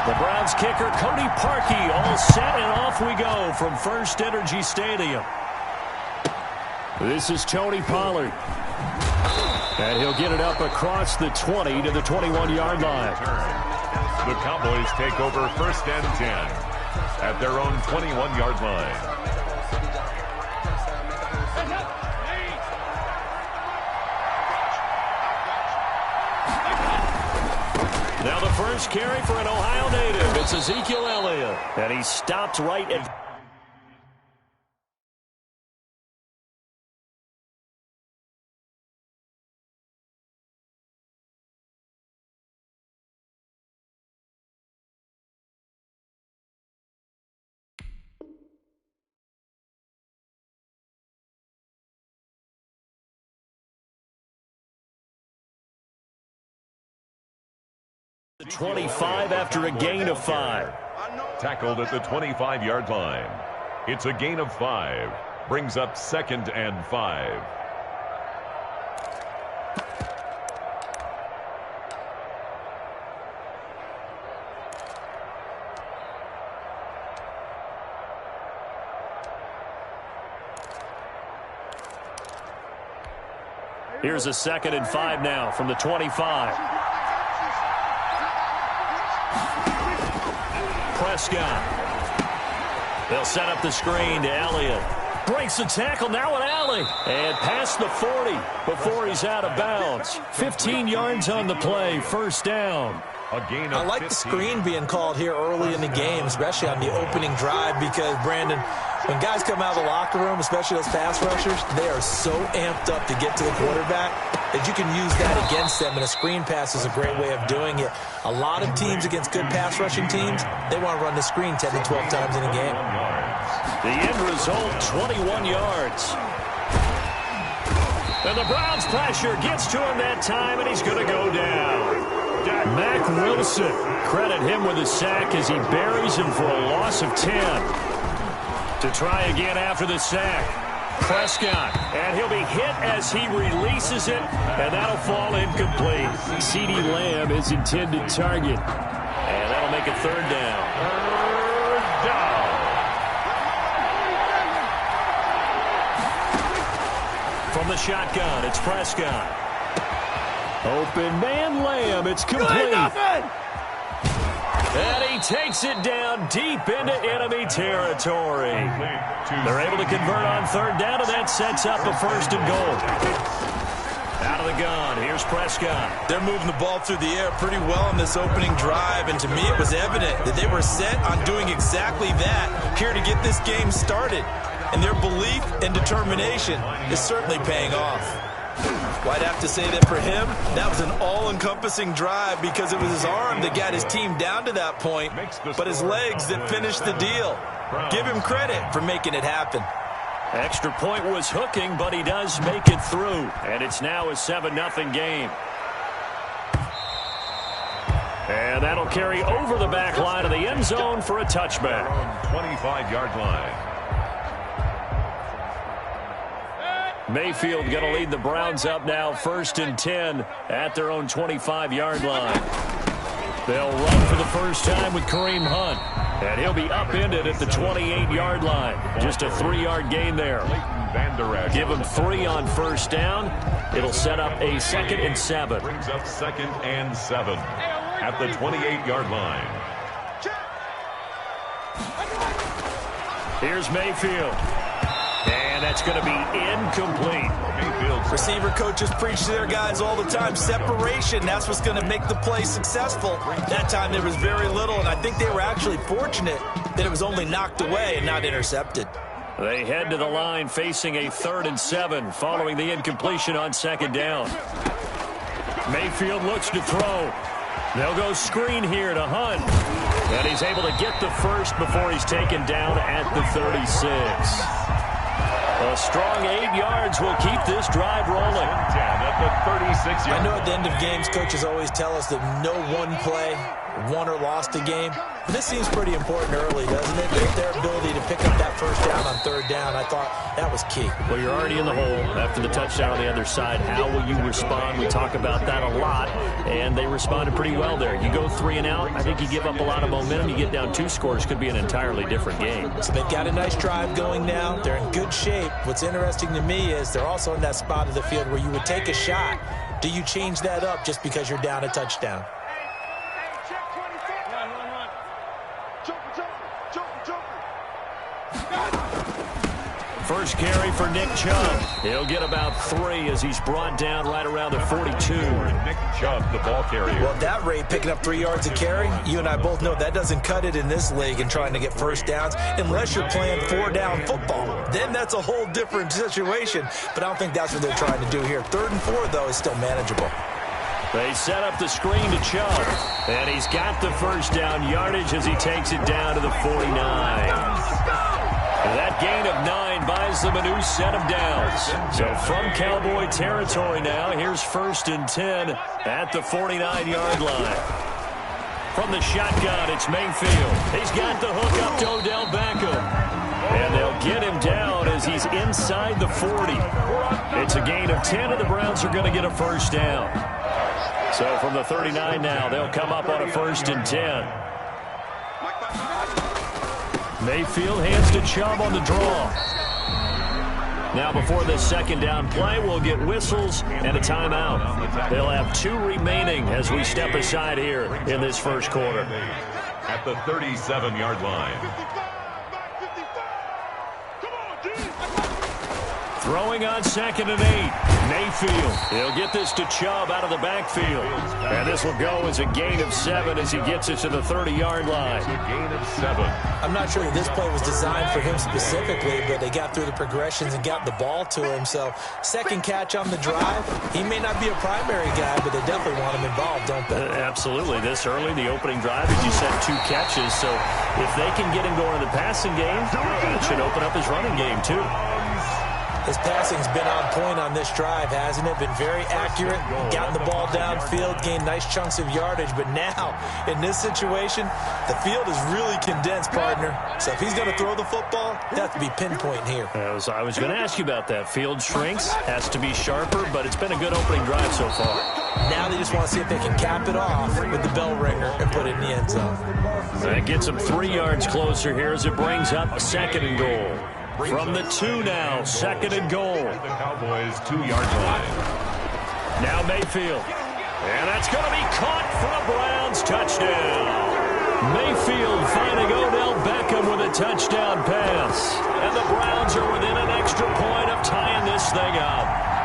The Browns kicker, Cody Parkey, all set, and off we go from First Energy Stadium. This is Tony Pollard. And he'll get it up across the 20 to the 21-yard line. The Cowboys take over 1st and 10 at their own 21-yard line. Now the first carry for an Ohio native. It's Ezekiel Elliott. And he stopped right at... the 25 after a gain of 5. Tackled at the 25-yard line. It's a gain of 5. Brings up 2nd and 5. Here's a 2nd and 5 now from the 25. Prescott. They'll set up the screen to Elliott. Breaks the tackle now at Alley. And past the 40 before he's out of bounds. 15 yards on the play. First down. I like the screen being called here early in the game, especially on the opening drive, because, Brandon, when guys come out of the locker room, especially those pass rushers, they are so amped up to get to the quarterback that you can use that against them, and a screen pass is a great way of doing it. A lot of teams against good pass rushing teams, they want to run the screen 10 to 12 times in a game. The end result, 21 yards. And the Browns pressure gets to him that time, and he's going to go down. Mack Wilson, credit him with a sack as he buries him for a loss of 10. To try again after the sack. Prescott, and he'll be hit as he releases it, and that'll fall incomplete. CeeDee Lamb, his intended target. And that'll make it 3rd down. From the shotgun, it's Prescott. Open man Lamb, it's complete. And he takes it down deep into enemy territory. They're able to convert on 3rd down, and that sets up a 1st and goal. Out of the gun, here's Prescott. They're moving the ball through the air pretty well in this opening drive, and to me it was evident that they were set on doing exactly that here to get this game started. And their belief and determination is certainly paying off. Well, I'd have to say that for him, that was an all-encompassing drive because it was his arm that got his team down to that point, but his legs that finished the deal. Give him credit for making it happen. Extra point was hooking, but he does make it through. And it's now a 7-0 game. And that'll carry over the back line of the end zone for a touchback. 25-yard line. Mayfield going to lead the Browns up now 1st and 10 at their own 25-yard line. They'll run for the first time with Kareem Hunt. And he'll be upended at the 28-yard line. Just a 3-yard gain there. Give him 3 on 1st down. It'll set up a 2nd and 7. Brings up 2nd and 7 at the 28-yard line. Here's Mayfield. And that's going to be incomplete. Receiver coaches preach to their guys all the time. Separation, that's what's going to make the play successful. That time there was very little, and I think they were actually fortunate that it was only knocked away and not intercepted. They head to the line facing a 3rd and 7 following the incompletion on 2nd down. Mayfield looks to throw. They'll go screen here to Hunt. And he's able to get the first before he's taken down at the 36. A strong 8 yards will keep this drive rolling. At the 36 I know at the end of games, coaches always tell us that no one play won or lost a game. This seems pretty important early, doesn't it? Their ability to pick up that first down on third down, I thought that was key. Well, you're already in the hole after the touchdown on the other side. How will you respond? We talk about that a lot, and they responded pretty well there. You go 3 and out, I think you give up a lot of momentum. You get down 2 scores, could be an entirely different game. So they've got a nice drive going now. They're in good shape. What's interesting to me is they're also in that spot of the field where you would take a shot. Do you change that up just because you're down a touchdown? First carry for Nick Chubb. He'll get about 3 as he's brought down right around the 42. Nick Chubb, the ball carrier. Well, at that rate, picking up 3 yards a carry, you and I both know that doesn't cut it in this league and trying to get first downs unless you're playing 4-down football. Then that's a whole different situation, but I don't think that's what they're trying to do here. 3rd and 4, though, is still manageable. They set up the screen to Chubb, and he's got the first down yardage as he takes it down to the 49. That gain of 9 buys them a new set of downs. So from Cowboy territory now, here's 1st and 10 at the 49-yard line. From the shotgun, it's Mayfield. He's got the hook up to Odell Beckham. And they'll get him down as he's inside the 40. It's a gain of 10, and the Browns are going to get a first down. So from the 39 now, they'll come up on a 1st and 10. Mayfield hands to Chubb on the draw. Now before this 2nd down play, we'll get whistles and a timeout. They'll have 2 remaining as we step aside here in this first quarter. At the 37-yard line. Throwing on 2nd and 8. Mayfield. He'll get this to Chubb out of the backfield. And this will go as a gain of 7 as he gets it to the 30-yard line. A gain of 7. I'm not sure that this play was designed for him specifically, but they got through the progressions and got the ball to him. So 2nd catch on the drive. He may not be a primary guy, but they definitely want him involved, don't they? Absolutely. This early, the opening drive, as you said, 2 catches. So if they can get him going in the passing game, it should open up his running game too. His passing's been on point on this drive, hasn't it? Been very accurate, gotten the ball downfield, gained nice chunks of yardage. But now, in this situation, the field is really condensed, partner. So if he's going to throw the football, it has to be pinpoint here. I was going to ask you about that. Field shrinks, has to be sharper, but it's been a good opening drive so far. Now they just want to see if they can cap it off with the bell ringer and put it in the end zone. That gets them 3 yards closer here as it brings up a 2nd and goal. From the 2 now, 2nd and goal. The Cowboys' 2-yard line. Now Mayfield. And that's going to be caught for a Browns touchdown. Mayfield finding Odell Beckham with a touchdown pass. And the Browns are within an extra point of tying this thing up.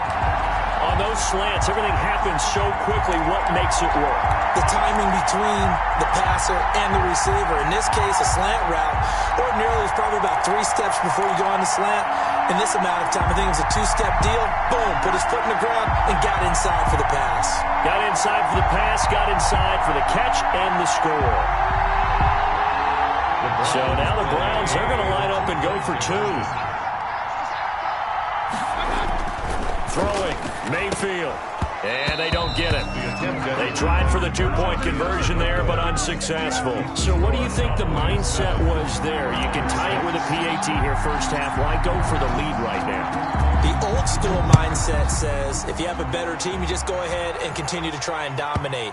On those slants, everything happens so quickly. What makes it work? The timing between the passer and the receiver. In this case, a slant route. Ordinarily, it's probably about 3 steps before you go on the slant. In this amount of time, I think it was a 2-step deal. Boom, put his foot in the ground and got inside for the pass. Got inside for the pass, got inside for the catch and the score. So now the Browns are going to line up and go for 2. Throwing, Mayfield. And they don't get it. They tried for the 2-point conversion there, but unsuccessful. So what do you think the mindset was there? You can tie it with a PAT here first half. Why go for the lead right now? The old school mindset says if you have a better team, you just go ahead and continue to try and dominate.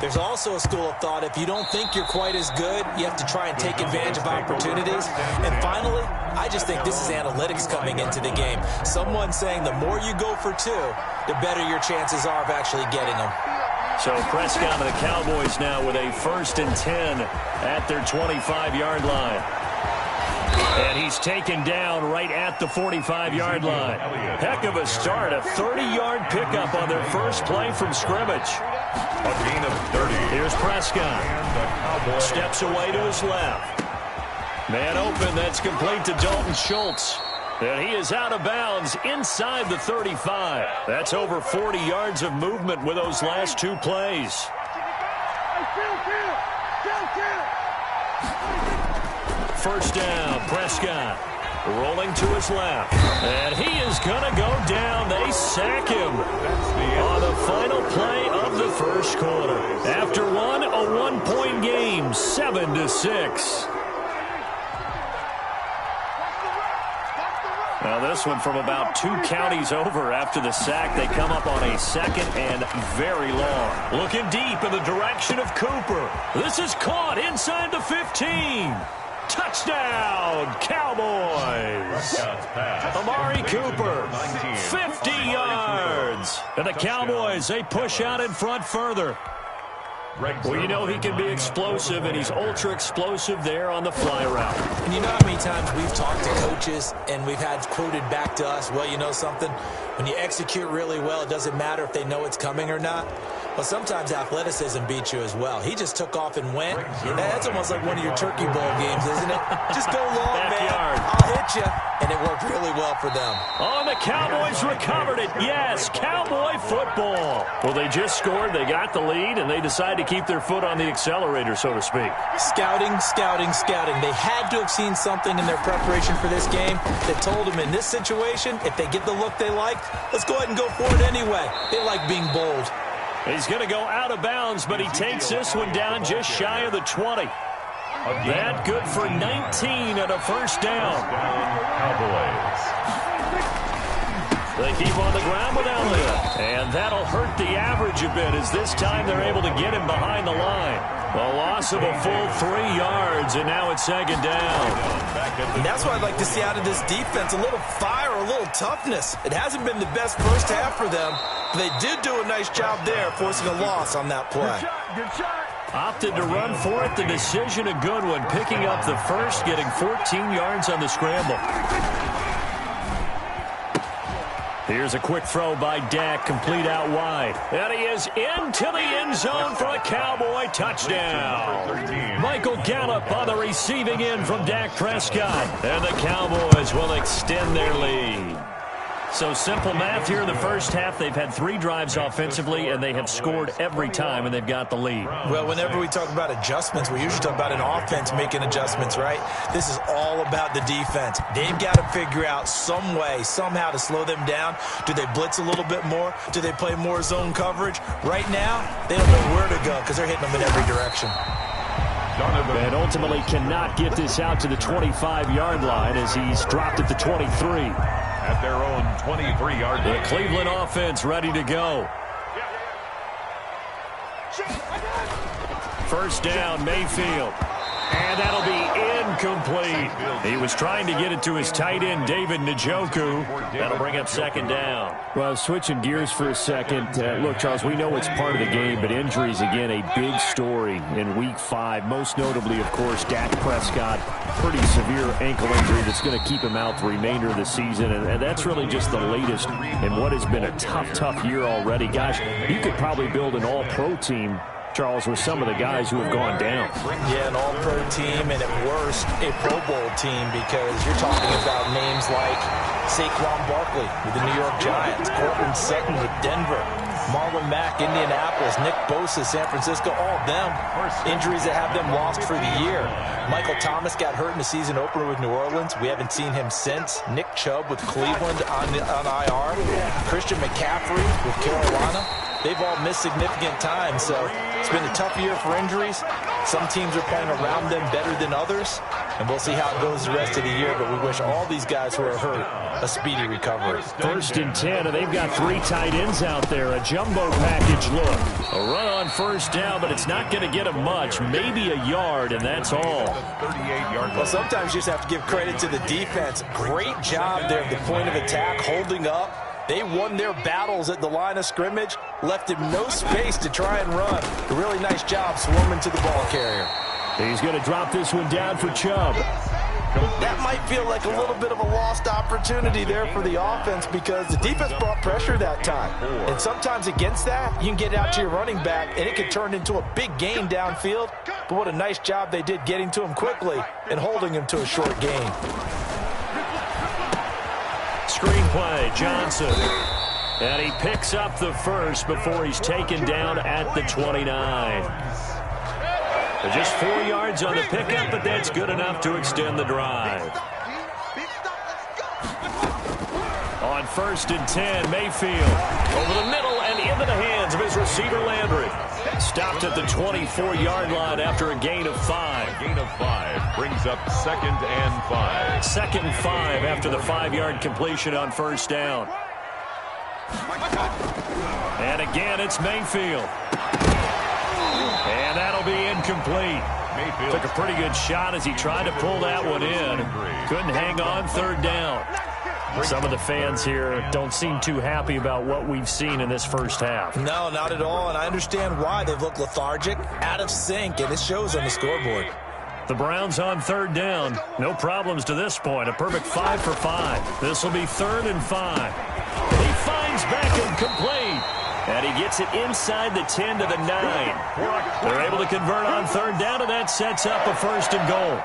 There's also a school of thought, if you don't think you're quite as good, you have to try and take advantage of opportunities. And finally, I just think this is analytics coming into the game. Someone saying the more you go for 2, the better your chances are of actually getting them. So Prescott and the Cowboys now with a 1st and 10 at their 25-yard line. And he's taken down right at the 45-yard line. Heck of a start, a 30-yard pickup on their first play from scrimmage. A gain of 30. Here's Prescott. Steps away to his left. Man open, that's complete to Dalton Schultz. And he is out of bounds inside the 35. That's over 40 yards of movement with those last 2 plays. First down, Prescott rolling to his left. And he is going to go down. They sack him on the final play of the first quarter. After one, a one-point game, 7-6. Now this one from about 2 counties over after the sack. They come up on a second and very long. Looking deep in the direction of Cooper. This is caught inside the 15. Touchdown, Cowboys. Amari Cooper, 50 yards. And the Cowboys, they push out in front further. Well, you know he can be explosive, and he's ultra-explosive there on the fly route. And you know how many times we've talked to coaches and we've had quoted back to us, well, you know something? When you execute really well, it doesn't matter if they know it's coming or not. Well, sometimes athleticism beats you as well. He just took off and went. That's almost like one of your Turkey Bowl games, isn't it? Just go long, Backyard. man. I'll hit you. And it worked really well for them. Oh, and the Cowboys recovered it. Yes, Cowboy football. Well, they just scored. They got the lead, and they decided to keep their foot on the accelerator, so to speak. Scouting, scouting, scouting. They had to have seen something in their preparation for this game that told them in this situation, if they get the look they liked, let's go ahead and go for it anyway. They like being bold. He's going to go out of bounds, but he takes this one down just shy of the 20. That good for 19 and a first down. Cowboys. They keep on the ground with Elliott. And that'll hurt the average a bit as this time they're able to get him behind the line. A loss of a full 3 yards, and now it's second down. And that's what I'd like to see out of this defense, a little fire, a little toughness. It hasn't been the best first half for them, but they did do a nice job there, forcing a loss on that play. Good shot. Opted to run for it. The decision a good one, picking up the first, getting 14 yards on the scramble. Here's a quick throw by Dak, complete out wide. And he is into the end zone for a Cowboy touchdown. Michael Gallup on the receiving end from Dak Prescott. And the Cowboys will extend their lead. So simple math here in the first half. They've had 3 drives offensively, and they have scored every time, and they've got the lead. Well, whenever we talk about adjustments, we usually talk about an offense making adjustments, right? This is all about the defense. They've got to figure out some way, somehow to slow them down. Do they blitz a little bit more? Do they play more zone coverage? Right now, they don't know where to go because they're hitting them in every direction. And ultimately cannot get this out to the 25-yard line as he's dropped at the 23. At their own 23-yard line. The Cleveland offense ready to go. First down, Mayfield. And that'll be incomplete. He was trying to get it to his tight end, David Njoku. That'll bring up second down. Well, switching gears for a second. Look, Charles, we know it's part of the game, but injuries, again, a big story in Week 5. Most notably, of course, Dak Prescott. Pretty severe ankle injury that's going to keep him out the remainder of the season. And that's really just the latest in what has been a tough year already. Gosh, you could probably build an all-pro team, Charles, with some of the guys who have gone down. Yeah, an all-pro team, and at worst, a Pro Bowl team, because you're talking about names like Saquon Barkley with the New York Giants, Cortland Sutton with Denver, Marlon Mack, Indianapolis, Nick Bosa, San Francisco, all of them. Injuries that have them lost for the year. Michael Thomas got hurt in the season opener with New Orleans. We haven't seen him since. Nick Chubb with Cleveland on IR. Christian McCaffrey with Carolina. They've all missed significant time, so it's been a tough year for injuries. Some teams are playing around them better than others, and we'll see how it goes the rest of the year, but we wish all these guys who are hurt a speedy recovery. 1st and 10, and they've got 3 tight ends out there. A jumbo package look. A run on first down, but it's not going to get them much. Maybe a yard, and that's all. Well, sometimes you just have to give credit to the defense. Great job there at the point of attack, holding up. They won their battles at the line of scrimmage, left him no space to try and run. A really nice job swarming to the ball carrier. He's going to drop this one down for Chubb. That might feel like a little bit of a lost opportunity there for the offense because the defense brought pressure that time. And sometimes against that, you can get out to your running back, and it could turn into a big gain downfield. But what a nice job they did getting to him quickly and holding him to a short gain. Screenplay, Johnson. And he picks up the first before he's taken down at the 29. Just 4 yards on the pickup, but that's good enough to extend the drive. On 1st and 10, Mayfield over the middle, and into the hands of his receiver, Landry. Stopped at the 24-yard line after a gain of 5. Gain of 5 brings up 2nd and 5. 2nd and 5 after the 5-yard completion on first down. And again, it's Mayfield. And that'll be incomplete. Mayfield took a pretty good shot as he tried to pull that one in. Couldn't hang on, 3rd down. Some of the fans here don't seem too happy about what we've seen in this first half. No, not at all, and I understand why. They've looked lethargic, out of sync, and it shows on the scoreboard. The Browns on 3rd down. No problems to this point. A perfect 5 for 5. This will be 3rd and 5. He finds Beckham complete. And he gets it inside the 10 to the 9. They're able to convert on 3rd down, and that sets up a 1st and goal.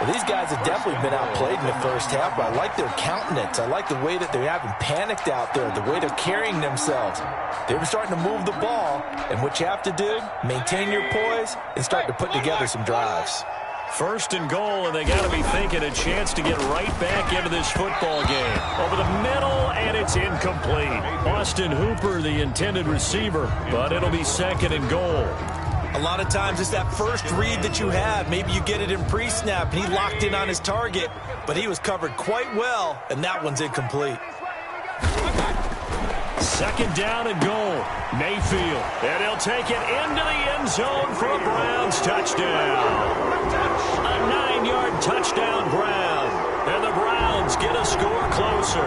Well, these guys have definitely been outplayed in the first half, but I like their countenance. I like the way that they haven't panicked out there, the way they're carrying themselves. They were starting to move the ball, and what you have to do, maintain your poise and start to put together some drives. 1st and goal, and they got to be thinking a chance to get right back into this football game. Over the middle, and it's incomplete. Austin Hooper, the intended receiver, but it'll be 2nd and goal. A lot of times it's that first read that you have. Maybe you get it in pre-snap, and he locked in on his target, but he was covered quite well, and that one's incomplete. 2nd down and goal. Mayfield, and he'll take it into the end zone for a Browns touchdown. A 9-yard touchdown, Brown. And the Browns get a score closer.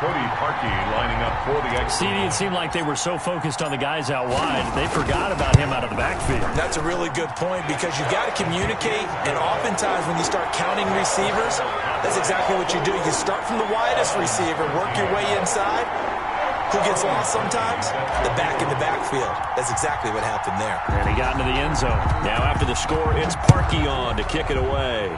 Cody Parkey lining up for the extra. It seemed like they were so focused on the guys out wide, they forgot about him out of the backfield. That's a really good point because you got to communicate, and oftentimes when you start counting receivers, that's exactly what you do. You start from the widest receiver, work your way inside. Who gets lost sometimes? The back in the backfield. That's exactly what happened there. And he got into the end zone. Now after the score, it's Parkey on to kick it away.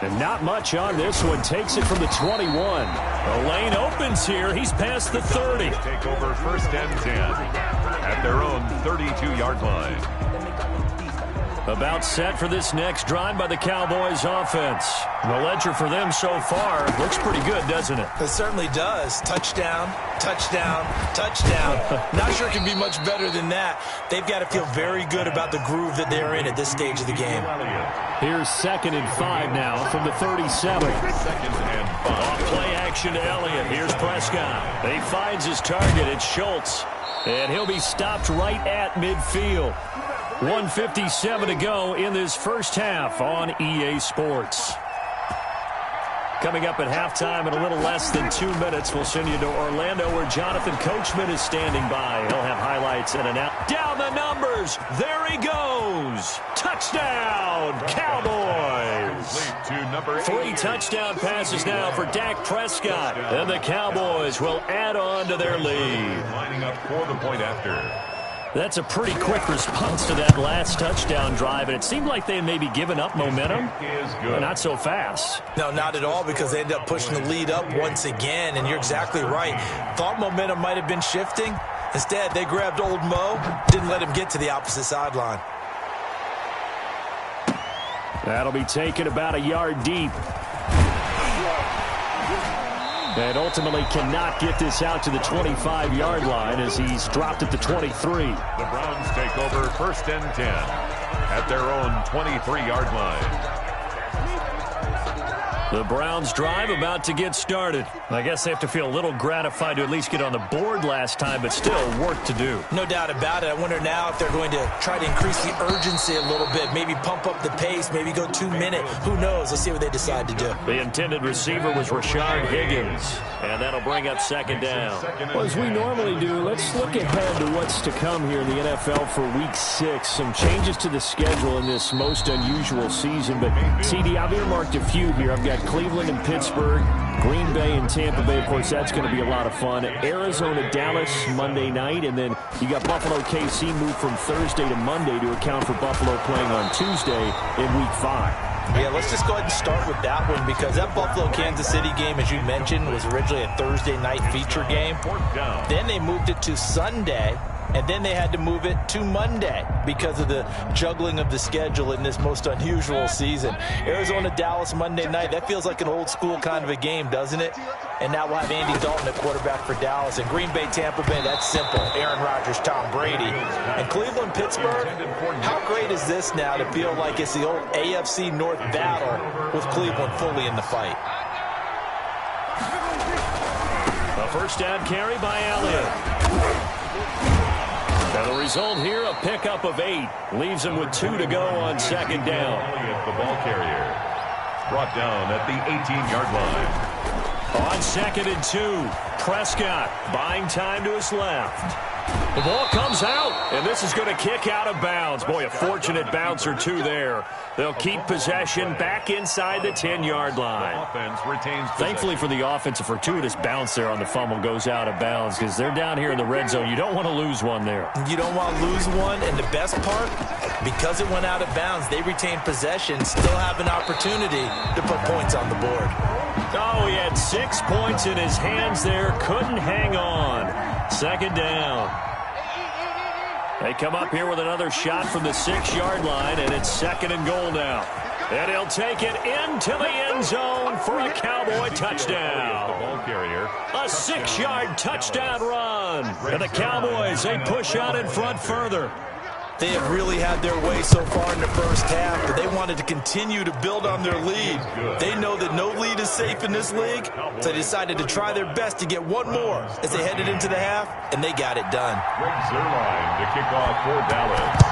And not much on this one. Takes it from the 21. The lane opens here. He's past the 30. Take over 1st and 10 at their own 32-yard line. About set for this next drive by the Cowboys offense. The ledger for them so far looks pretty good, doesn't it? It certainly does. Touchdown, touchdown, touchdown. Not sure it can be much better than that. They've got to feel very good about the groove that they're in at this stage of the game. Here's 2nd and 5 now from the 37. 2nd and 5. Off play action to Elliott. Here's Prescott. He finds his target. It's Schultz. And he'll be stopped right at midfield. 1:57 to go in this first half on EA Sports. Coming up at halftime in a little less than 2 minutes, we'll send you to Orlando where Jonathan Coachman is standing by. He'll have highlights and an out. Down the numbers. There he goes. Touchdown, Cowboys. 3 touchdown passes now for Dak Prescott. And the Cowboys will add on to their lead. Lining up for the point after. That's a pretty quick response to that last touchdown drive, and it seemed like they may be giving up momentum, but not so fast. No, not at all, because they ended up pushing the lead up once again, and you're exactly right. Thought momentum might have been shifting. Instead, they grabbed old Mo, didn't let him get to the opposite sideline. That'll be taken about a yard deep. And ultimately cannot get this out to the 25-yard line as he's dropped at the 23. The Browns take over 1st and 10 at their own 23-yard line. The Browns drive about to get started. I guess they have to feel a little gratified to at least get on the board last time, but still work to do. No doubt about it. I wonder now if they're going to try to increase the urgency a little bit, maybe pump up the pace, maybe go 2-minute. Who knows? Let's see what they decide to do. The intended receiver was Rashard Higgins, and that'll bring up 2nd down. Well, as we normally do, let's look ahead to what's to come here in the NFL for Week 6. Some changes to the schedule in this most unusual season, but CD, I've earmarked a few here. I've got Cleveland and Pittsburgh, Green Bay and Tampa Bay. Of course, that's going to be a lot of fun. Arizona, Dallas, Monday night. And then you got Buffalo, KC moved from Thursday to Monday to account for Buffalo playing on Tuesday in Week 5. Yeah, let's just go ahead and start with that one because that Buffalo-Kansas City game, as you mentioned, was originally a Thursday night feature game. Then they moved it to Sunday. and then they had to move it to Monday because of the juggling of the schedule in this most unusual season. Arizona-Dallas Monday night, that feels like an old school kind of a game, doesn't it? And now we'll have Andy Dalton at quarterback for Dallas. And Green Bay, Tampa Bay, that's simple. Aaron Rodgers, Tom Brady. And Cleveland, Pittsburgh, how great is this now to feel like it's the old AFC North battle with Cleveland fully in the fight? A first down carry by Elliott. And the result here, a pickup of 8. Leaves him with 2 to go on second down. Elliott, the ball carrier, brought down at the 18-yard line. On 2nd and 2, Prescott buying time to his left. The ball comes out, and this is going to kick out of bounds. Boy, a fortunate bounce or two there. They'll keep possession back inside the 10-yard line. Offense retains possession. Thankfully for the offense, a fortuitous bounce there on the fumble goes out of bounds because they're down here in the red zone. You don't want to lose one there. You don't want to lose one, and the best part, because it went out of bounds, they retain possession, still have an opportunity to put points on the board. Oh, he had 6 points in his hands there. Couldn't hang on. Second down. They come up here with another shot from the 6-yard line, and it's 2nd and goal now. And he'll take it into the end zone for a Cowboy touchdown. The ball carrier. A 6-yard touchdown run. And the Cowboys, they push out in front further. They have really had their way so far in the first half, but they wanted to continue to build on their lead. They know that no lead is safe in this league, so they decided to try their best to get one more as they headed into the half, and they got it done. Greg Zuerlein to kick off for Dallas.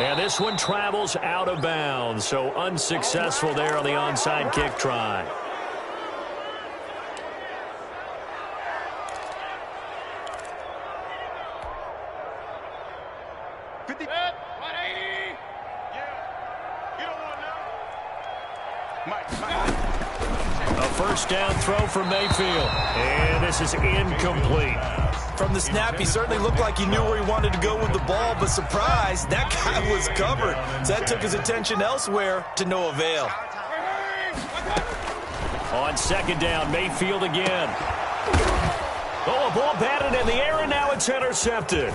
And this one travels out of bounds, so unsuccessful there on the onside kick try. A first down throw for Mayfield. And this is incomplete. From the snap, he certainly looked like he knew where he wanted to go with the ball, but surprise, that guy was covered. So that took his attention elsewhere to no avail. On 2nd down, Mayfield again. Oh, a ball batted in the air, and now it's intercepted.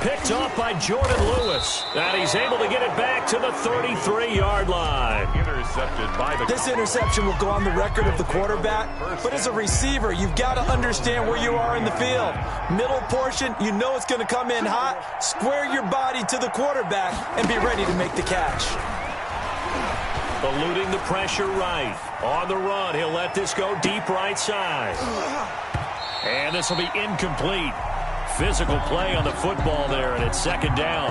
Picked off by Jordan Lewis. And he's able to get it back to the 33-yard line. Intercepted by the... This interception will go on the record of the quarterback, but as a receiver, you've got to understand where you are in the field. Middle portion, you know it's going to come in hot. Square your body to the quarterback and be ready to make the catch. Eluding the pressure right. On the run, he'll let this go deep right side. And this will be incomplete. Physical play on the football there, and it's 2nd down.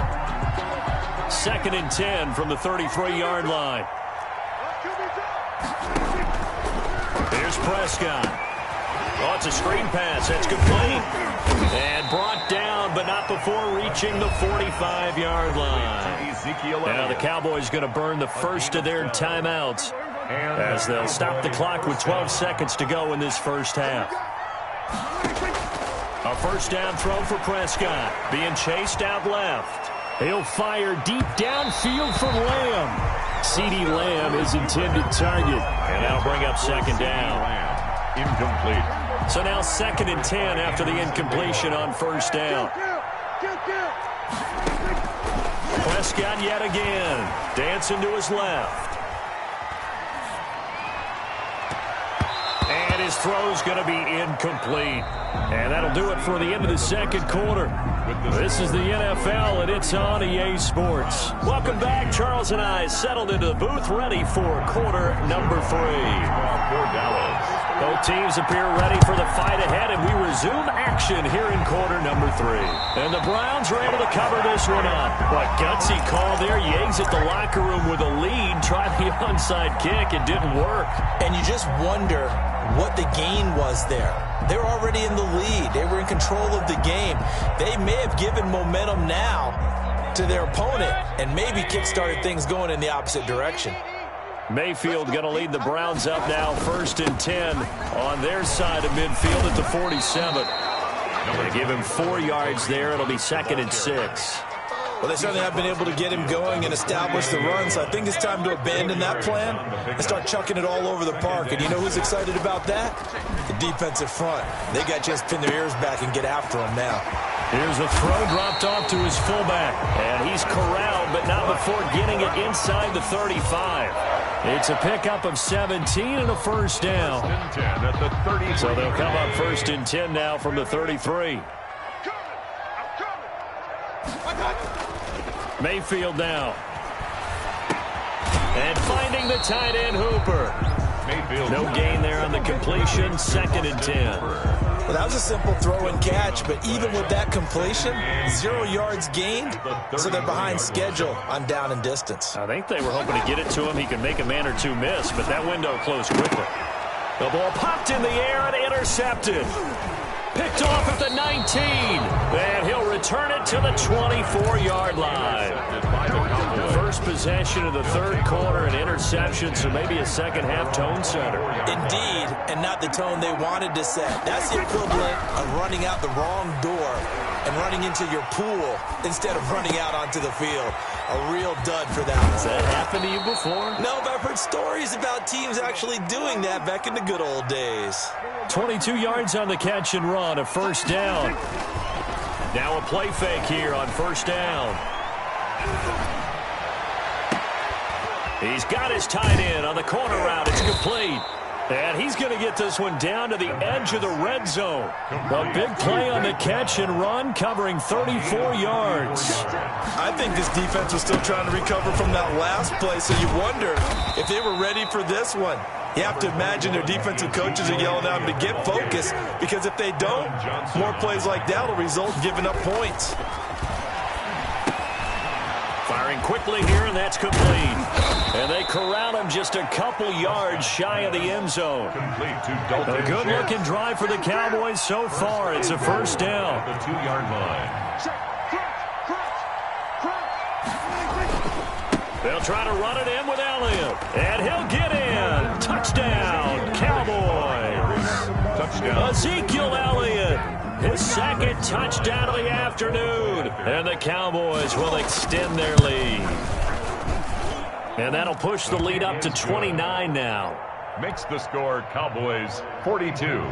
2nd and 10 from the 33-yard line. Here's Prescott. Oh, it's a screen pass. That's complete. And brought down, but not before reaching the 45-yard line. Now the Cowboys going to burn the first of their timeouts as they'll stop the clock with 12 seconds to go in this first half. A first down throw for Prescott. Being chased out left. He'll fire deep downfield from Lamb. CeeDee Lamb is intended target. And that'll bring up 2nd down. Incomplete. So now 2nd and 10 after the incompletion on first down. Prescott yet again. Dancing to his left. And his throw's going to be incomplete. And that'll do it for the end of the second quarter. This is the NFL, and it's on EA Sports. Welcome back. Charles and I settled into the booth, ready for quarter number 3. Both teams appear ready for the fight ahead, and we resume action here in quarter number 3. And the Browns are able to cover this one up. What gutsy call there. You exit the locker room with a lead, try the onside kick. It didn't work. And you just wonder what the gain was there. They're already in the lead. They were in control of the game. They may have given momentum now to their opponent and maybe kickstarted things going in the opposite direction. Mayfield going to lead the Browns up now, 1st and 10 on their side of midfield at the 47. They give him 4 yards there. It'll be 2nd and 6. Well, they certainly have been able to get him going and establish the run, so I think it's time to abandon that plan and start chucking it all over the park. And you know who's excited about that? The defensive front. They got a chance to pin their ears back and get after him now. Here's a throw dropped off to his fullback. And he's corralled, but not before getting it inside the 35. It's a pickup of 17 and a first down. At the 30. So they'll come up 1st and 10 now from the 33. Mayfield now. And finding the tight end Hooper. Mayfield. No gain there on the completion. 2nd and 10. Well, that was a simple throw and catch, but even with that completion, 0 yards gained, so they're behind schedule on down and distance. I think they were hoping to get it to him. He could make a man or two miss, but that window closed quickly. The ball popped in the air and intercepted. Picked off at the 19. And he'll return it to the 24-yard line. First possession of the 3rd quarter, an interception, so maybe a second-half tone setter. Indeed, and not the tone they wanted to set. That's the equivalent of running out the wrong door and running into your pool instead of running out onto the field. A real dud for that one. Has that happened to you before? No, but I've heard stories about teams actually doing that back in the good old days. 22 yards on the catch and run, a first down. Now a play fake here on first down. He's got his tight end on the corner route. It's complete. And he's going to get this one down to the edge of the red zone. A big play on the catch and run, covering 34 yards. I think this defense was still trying to recover from that last play, so you wonder if they were ready for this one. You have to imagine their defensive coaches are yelling at them to get focused, because if they don't, more plays like that will result in giving up points. Firing quickly here, and that's complete. And they corral him just a couple yards shy of the end zone. A good-looking drive for the Cowboys so far. It's a first down. The 2-yard line. They'll try to run it in with Elliott. And he'll get in. Touchdown, Cowboys. Touchdown. Ezekiel Elliott. His 2nd touchdown of the afternoon. And the Cowboys will extend their lead. And that'll push the lead up to 29 now. Makes the score Cowboys 42,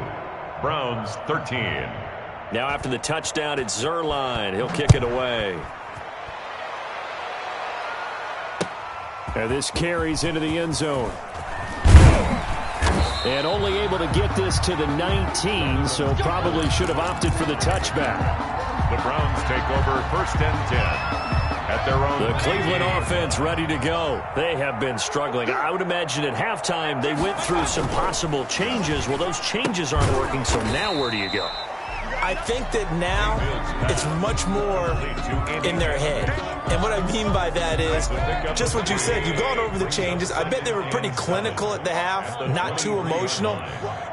Browns 13. Now after the touchdown, it's Zerline. He'll kick it away. And this carries into the end zone. And only able to get this to the 19, so probably should have opted for the touchback. The Browns take over 1st and 10. At their own. The Cleveland offense ready to go. They have been struggling. I would imagine at halftime they went through some possible changes. Well, those changes aren't working, so now where do you go? I think that now it's much more in their head. And what I mean by that is just what you said. You've gone over the changes. I bet they were pretty clinical at the half, not too emotional.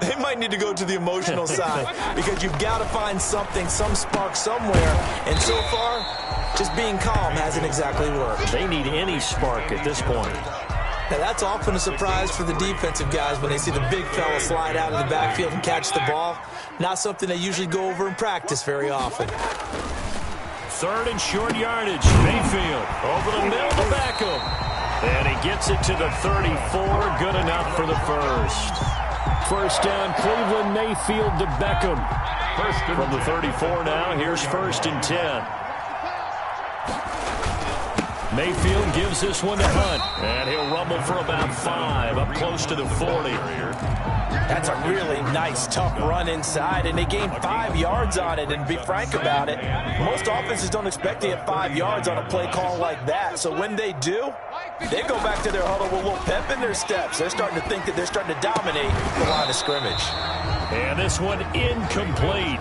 They might need to go to the emotional side because you've got to find something, some spark somewhere. And so far, just being calm hasn't exactly worked. They need any spark at this point. Now, that's often a surprise for the defensive guys when they see the big fella slide out of the backfield and catch the ball. Not something they usually go over in practice very often. 3rd and short yardage. Mayfield over the middle to Beckham. And he gets it to the 34. Good enough for the first. First down, Cleveland. Mayfield to Beckham. From the 34 now, here's 1st and 10. Mayfield gives this one to Hunt. And he'll rumble for about 5, up close to the 40. That's a really nice, tough run inside, and they gained 5 yards on it. And to be frank about it, most offenses don't expect to get 5 yards on a play call like that. So when they do, they go back to their huddle with a little pep in their steps. They're starting to think that they're starting to dominate the line of scrimmage. And this one incomplete.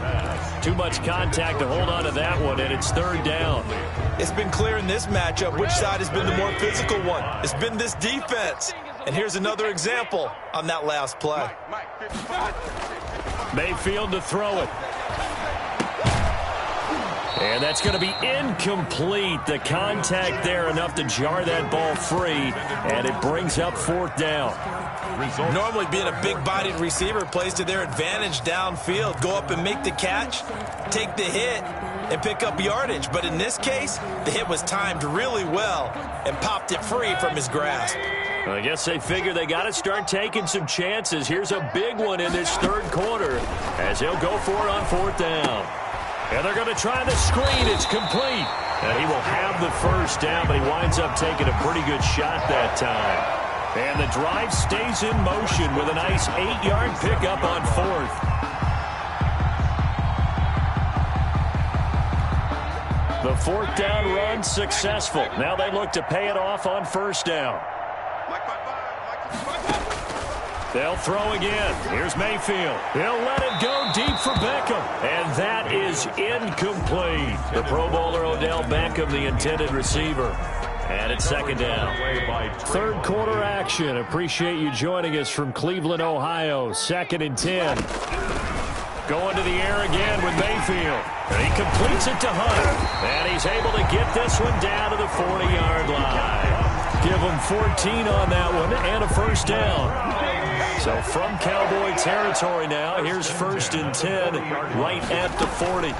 Too much contact to hold on to that one, and it's 3rd down. It's been clear in this matchup which side has been the more physical one. It's been this defense. And here's another example on that last play. Mayfield to throw it. And that's going to be incomplete. The contact there enough to jar that ball free, and it brings up 4th down. Normally being a big-bodied receiver plays to their advantage downfield. Go up and make the catch, take the hit, and pick up yardage. But in this case, the hit was timed really well and popped it free from his grasp. I guess they figure they got to start taking some chances. Here's a big one in this third quarter as he'll go for it on fourth down. And they're going to try the screen. It's complete. And he will have the first down, but he winds up taking a pretty good shot that time. And the drive stays in motion with a nice 8-yard pickup on fourth. The fourth down run successful. Now they look to pay it off on first down. They'll throw again. Here's Mayfield. He'll let it go deep for Beckham. And that is incomplete. The Pro Bowler Odell Beckham, the intended receiver. And it's second down. Third quarter action. Appreciate you joining us from Cleveland, Ohio. 2nd and 10. Going to the air again with Mayfield. And he completes it to Hunt. And he's able to get this one down to the 40-yard line. Give him 14 on that one and a first down. So from Cowboy territory now, here's 1st and 10 right at the 40.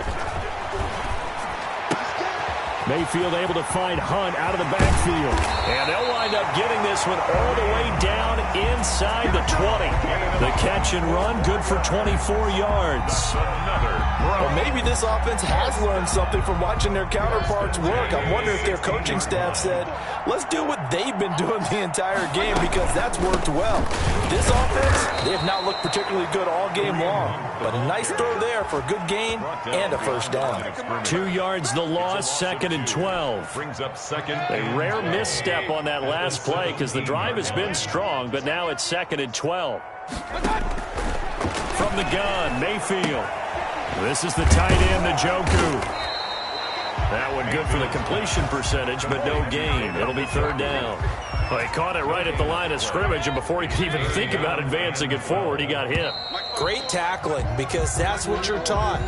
Mayfield able to find Hunt out of the backfield. And they'll wind up getting this one all the way down inside the 20. The catch and run, good for 24 yards. Well, maybe this offense has learned something from watching their counterparts work. I wonder if their coaching staff said, let's do what they've been doing the entire game, because that's worked well. This offense, they have not looked particularly good all game long. But a nice throw there for a good gain and a first down. 2 yards the loss, 2nd and 12. Brings up second. A rare misstep on that last play because the drive has been strong, but now it's 2nd and 12. From the gun, Mayfield. This is the tight end, Njoku. That one good for the completion percentage, but no gain. It'll be third down. Well, he caught it right at the line of scrimmage, and before he could even think about advancing it forward, he got hit. Great tackling, because that's what you're taught.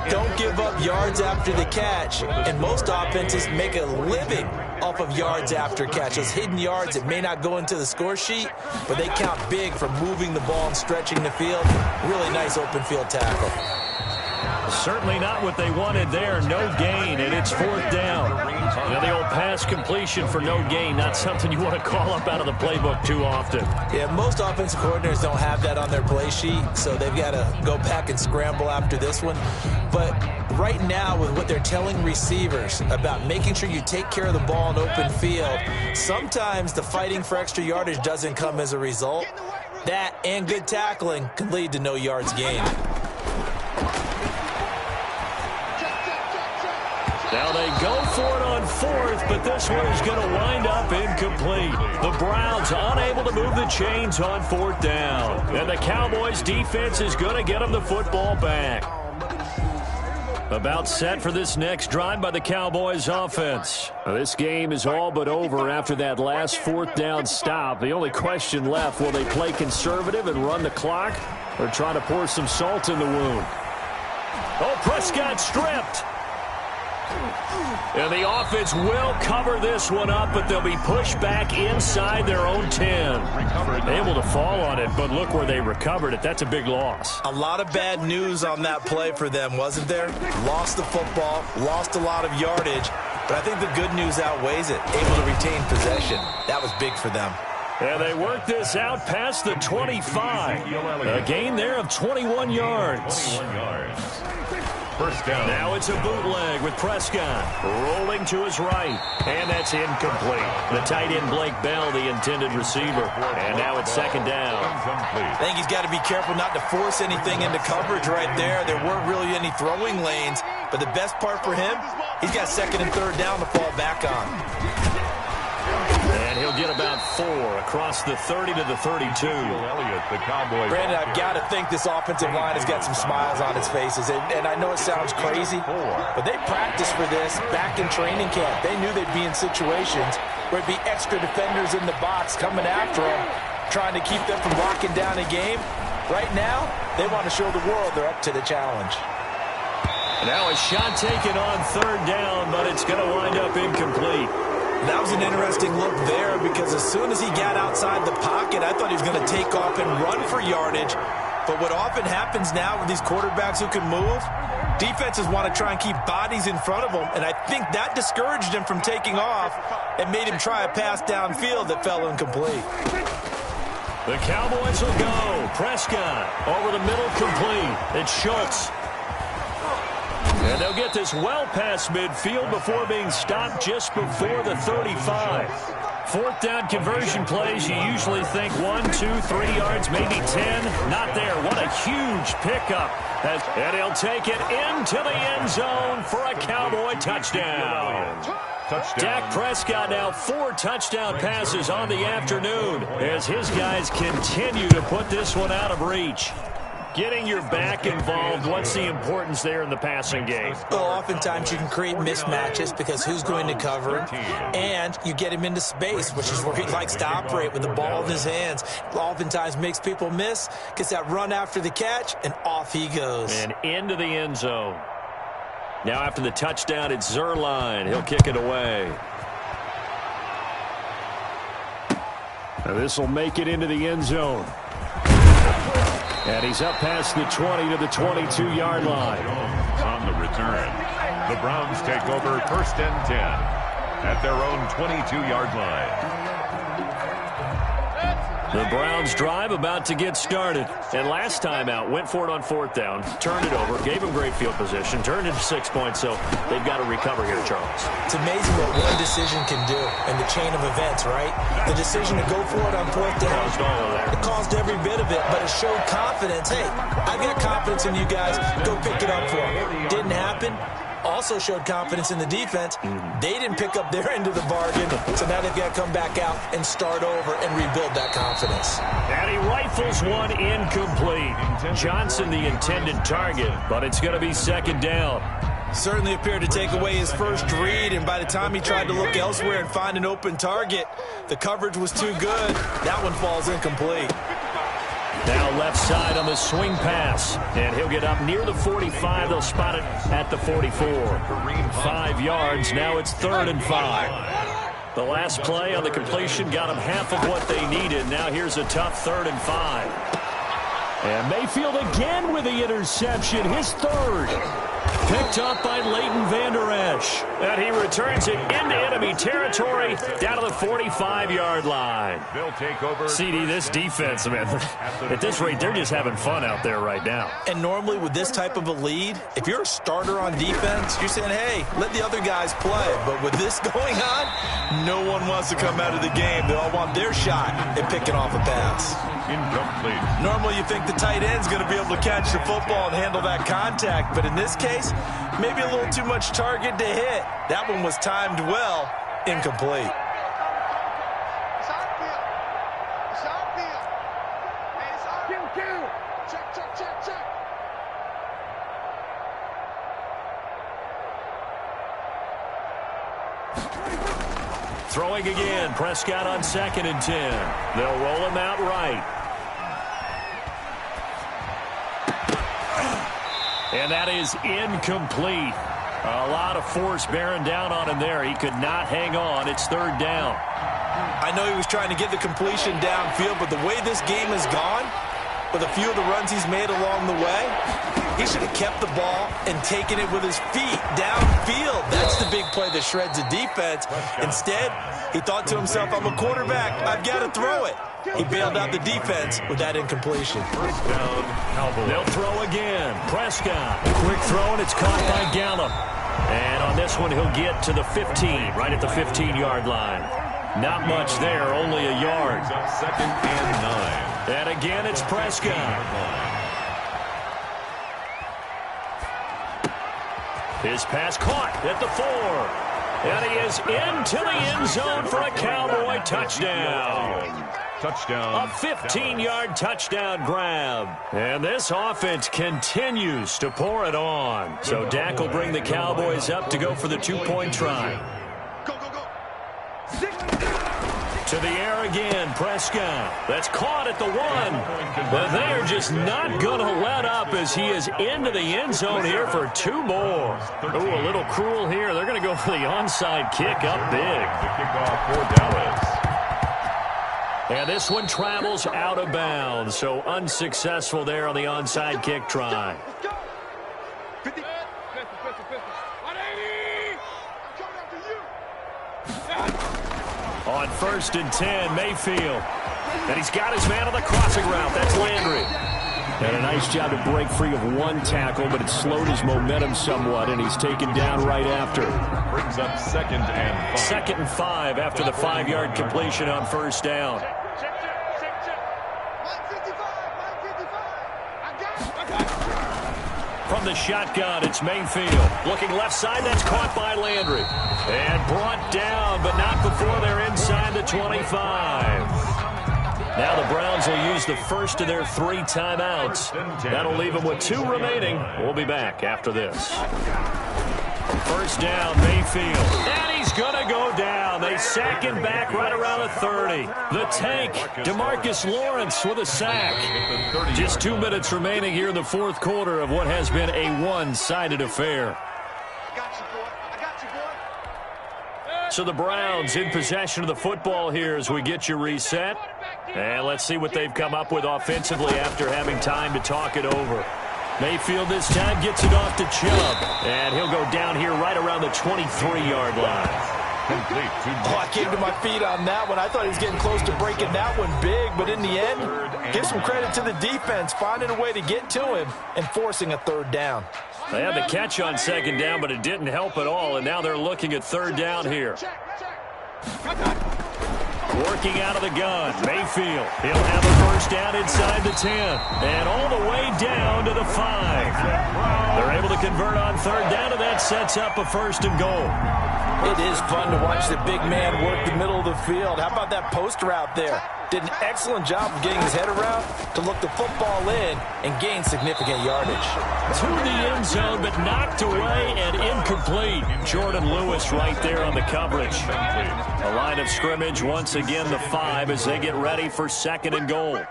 Don't give up yards after the catch. And most offenses make a living off of yards after catch. Those hidden yards that may not go into the score sheet, but they count big for moving the ball and stretching the field. Really nice open field tackle. Certainly not what they wanted there. No gain, and it's fourth down. Now the old pass completion for no gain, not something you want to call up out of the playbook too often. Yeah, most offensive coordinators don't have that on their play sheet, so they've got to go back and scramble after this one. But right now, with what they're telling receivers about making sure you take care of the ball in open field, sometimes the fighting for extra yardage doesn't come as a result. That and good tackling can lead to no yards gained. Now they go for it on fourth, but this one is going to wind up incomplete. The Browns unable to move the chains on fourth down. And the Cowboys defense is going to get them the football back. About set for this next drive by the Cowboys offense. Now, this game is all but over after that last fourth down stop. The only question left, will they play conservative and run the clock, or try to pour some salt in the wound? Oh, Prescott stripped. And the offense will cover this one up, but they'll be pushed back inside their own 10. Able to fall on it, but look where they recovered it. That's a big loss. A lot of bad news on that play for them, wasn't there? Lost the football, lost a lot of yardage, but I think the good news outweighs it. Able to retain possession. That was big for them. And they work this out past the 25. A gain there of 21 yards. First down. Now it's a bootleg with Prescott rolling to his right. And that's incomplete. The tight end, Blake Bell, the intended receiver. And now it's second down. I think he's got to be careful not to force anything into coverage right there. There weren't really any throwing lanes. But the best part for him, he's got second and third down to fall back on. And he'll get about 4 across the 30 to the 32. Brandon, I've got to think this offensive line has got some smiles on its faces. And I know it sounds crazy, but they practiced for this back in training camp. They knew they'd be in situations where it'd be extra defenders in the box coming after them, trying to keep them from locking down a game. Right now, they want to show the world they're up to the challenge. Now a shot taken on third down, but it's going to wind up incomplete. That was an interesting look there, because as soon as he got outside the pocket, I thought he was going to take off and run for yardage. But what often happens now with these quarterbacks who can move, Defenses want to try and keep bodies in front of them, and I think that discouraged him from taking off and made him try a pass downfield that fell incomplete. The Cowboys will go. Prescott over the middle, complete. It's Schultz. And they'll get this well past midfield before being stopped just before the 35. Fourth down conversion plays, you usually think 1, 2, 3 yards, maybe 10. Not there. What a huge pickup. And he'll take it into the end zone for a Cowboy touchdown. Dak Prescott now 4 touchdown passes on the afternoon as his guys continue to put this one out of reach. Getting your back involved, what's the importance there in the passing game? Well, oftentimes you can create mismatches because who's going to cover him, and you get him into space, which is where he likes to operate with the ball in his hands. Oftentimes makes people miss, gets that run after the catch, and off he goes. And into the end zone. Now after the touchdown, it's Zuerlein. He'll kick it away. Now this will make it into the end zone. And he's up past the 20 to the 22-yard line. On the return, the Browns take over 1st and 10 at their own 22-yard line. The Browns drive about to get started. And last time out, went for it on 4th down, turned it over, gave him great field position, turned it to 6 points, so they've got to recover here, Charles. It's amazing what one decision can do in the chain of events, right? The decision to go for it on 4th down, Caused all of that. it caused every bit of it, but it showed confidence. Hey, I've got confidence in you guys. Go pick it up for them. Didn't happen. Also showed confidence in the defense. They didn't pick up their end of the bargain, so now they've got to come back out and start over and rebuild that confidence. And he rifles one incomplete. Johnson the intended target, but it's going to be 2nd down. Certainly appeared to take away his first read, and by the time he tried to look elsewhere and find an open target, the coverage was too good. That one falls incomplete. Now left side on the swing pass, and he'll get up near the 45. They'll spot it at the 44. 5 yards. Now it's 3rd and 5. The last play on the completion got them half of what they needed. Now here's a tough 3rd and 5. And Mayfield again with the interception, his 3rd. Picked up by Leighton Vander Esch. And he returns it into enemy territory down to the 45-yard line. They'll take over. CD, this defense, man, at this rate, they're just having fun out there right now. And normally with this type of a lead, if you're a starter on defense, you're saying, hey, let the other guys play. But with this going on, no one wants to come out of the game. They all want their shot at picking off a pass. Incomplete. Normally you think the tight end's going to be able to catch the football and handle that contact, but in this case, maybe a little too much target to hit. That one was timed well, incomplete. Throwing again, Prescott on 2nd and 10. They'll roll him out right. And that is incomplete. A lot of force bearing down on him there. He could not hang on. It's 3rd down. I know he was trying to get the completion downfield, but the way this game has gone, with a few of the runs he's made along the way, he should have kept the ball and taken it with his feet downfield. That's the big play that shreds the defense. Instead, he thought to himself, I'm a quarterback. I've got to throw it. He bailed out the defense with that incompletion. 1st down, Cowboys. They'll throw again. Prescott. Quick throw, and it's caught by Gallup. And on this one, he'll get to the 15, right at the 15-yard line. Not much there, only a yard. 2nd and 9. And again, it's Prescott. His pass caught at the 4. And he is into the end zone for a Cowboy touchdown. Touchdown. A 15-yard touchdown grab. And this offense continues to pour it on. So Dak will bring the Cowboys up to go for the 2-point try. To the air again, Prescott. That's caught at the 1. But they're just not going to let up as he is into the end zone here for 2 more. Ooh, a little cruel here. They're going to go for the onside kick up big. The kickoff for Dallas. And this one travels out of bounds, so unsuccessful there on the onside kick try. On 1st and 10, Mayfield. And he's got his man on the crossing route. That's Landry. And a nice job to break free of one tackle, but it slowed his momentum somewhat, and he's taken down right after. Brings up 2nd and 5. 2nd and 5 after the 5-yard completion on 1st down. From the shotgun, it's Mayfield. Looking left side, that's caught by Landry. And brought down, but not before they're inside the 25. Now the Browns will use the first of their 3 timeouts. That'll leave them with 2 remaining. We'll be back after this. 1st down, Mayfield. And he's going to go down. They sack him back right around the 30. The tank, DeMarcus Lawrence with a sack. Just 2 minutes remaining here in the 4th quarter of what has been a one-sided affair. So the Browns in possession of the football here as we get you reset. And let's see what they've come up with offensively after having time to talk it over. Mayfield this time gets it off to Chubb. And he'll go down here right around the 23-yard line. I came to my feet on that one. I thought he was getting close to breaking that one big. But in the end, give some credit to the defense, finding a way to get to him and forcing a 3rd down. They had the catch on 2nd down, but it didn't help at all. And now they're looking at 3rd down here. Working out of the gun, Mayfield. He'll have a 1st down inside the 10. And all the way down to the 5. They're able to convert on 3rd down, and that sets up a 1st and goal. It is fun to watch the big man work the middle of the field. How about that post route there? Did an excellent job of getting his head around to look the football in and gain significant yardage. To the end zone, but knocked away and incomplete. Jordan Lewis right there on the coverage. A line of scrimmage, once again the 5 as they get ready for 2nd and goal.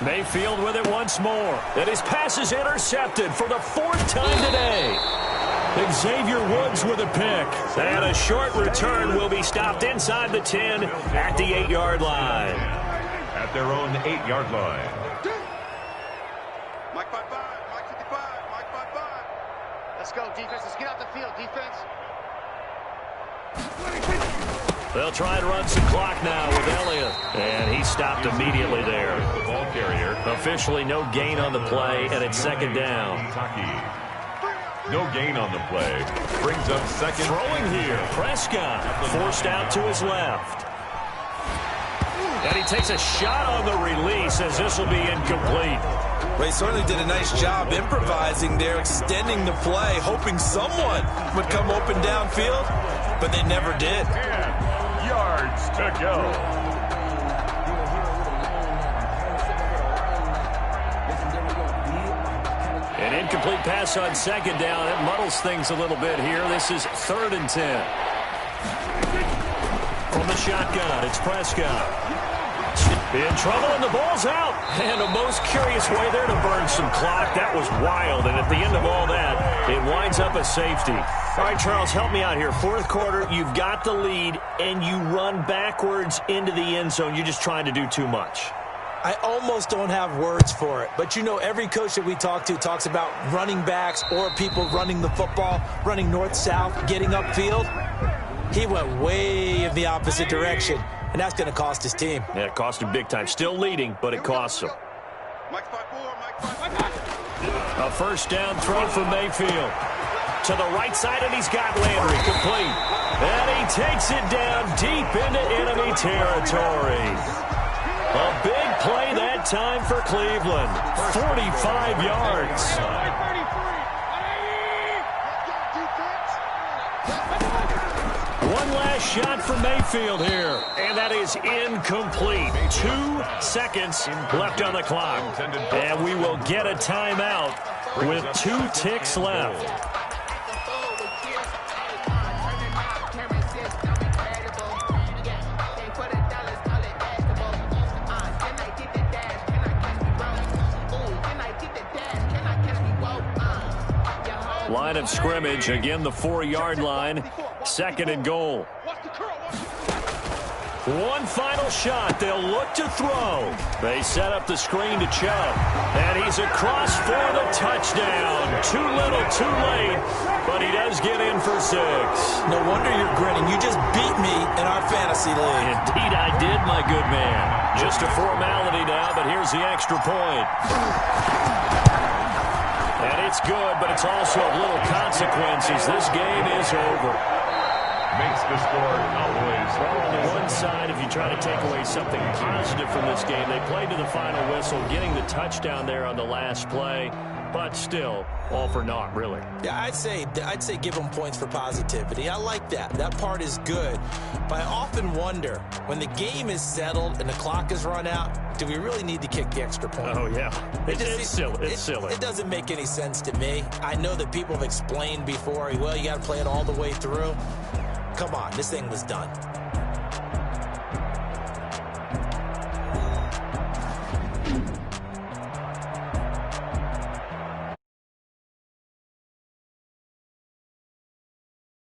Mayfield with it once more. And his pass is intercepted for the 4th time today. Xavier Woods with a pick. And a short return will be stopped inside the 10 at the 8-yard line. At their own 8-yard line. Mike 5-5, Mike 55, Mike 5-5. Let's go, defense. Let's get out the field, defense. They'll try and run some clock now with Elliott. And he stopped immediately there. The ball carrier. Officially no gain on the play, and it's 2nd down. No gain on the play. Brings up 2nd. Throwing here. Prescott forced out to his left. And he takes a shot on the release as this will be incomplete. Well, he certainly did a nice job improvising there, extending the play, hoping someone would come open downfield, but they never did. 10 yards to go. An incomplete pass on 2nd down. It muddles things a little bit here. This is 3rd and 10. From the shotgun, it's Prescott. In trouble, and the ball's out. And a most curious way there to burn some clock. That was wild, and at the end of all that, it winds up a safety. All right, Charles, help me out here. 4th quarter, you've got the lead, and you run backwards into the end zone. You're just trying to do too much. I almost don't have words for it. But, you know, every coach that we talk to talks about running backs or people running the football, running north-south, getting upfield. He went way in the opposite direction, and that's going to cost his team. Yeah, it cost him big time. Still leading, but it costs him. Mike 5-4, Mike 5-5. A 1st down throw for Mayfield. To the right side, and he's got Landry complete. And he takes it down deep into enemy territory. A big play that time for Cleveland. 45 yards. One last shot for Mayfield here. And that is incomplete. 2 seconds left on the clock. And we will get a timeout with 2 ticks left. Line of scrimmage, again the 4-yard line, 2nd and goal. One final shot. They'll look to throw. They set up the screen to Chubb. And he's across for the touchdown. Too little, too late. But he does get in for 6. No wonder you're grinning. You just beat me in our fantasy league. Indeed I did, my good man. Just a formality now, but here's the extra point. And it's good, but it's also of little consequences. This game is over. Makes the score Cowboys. Well, on the one side, if you try to take away something positive from this game, they played to the final whistle, getting the touchdown there on the last play, but still, all for naught, really. Yeah, I'd say give them points for positivity. I like that. That part is good. But I often wonder, when the game is settled and the clock is run out, do we really need to kick the extra point? Oh, yeah. It's silly. It's silly. It doesn't make any sense to me. I know that people have explained before, well, you got to play it all the way through. Come on, this thing was done.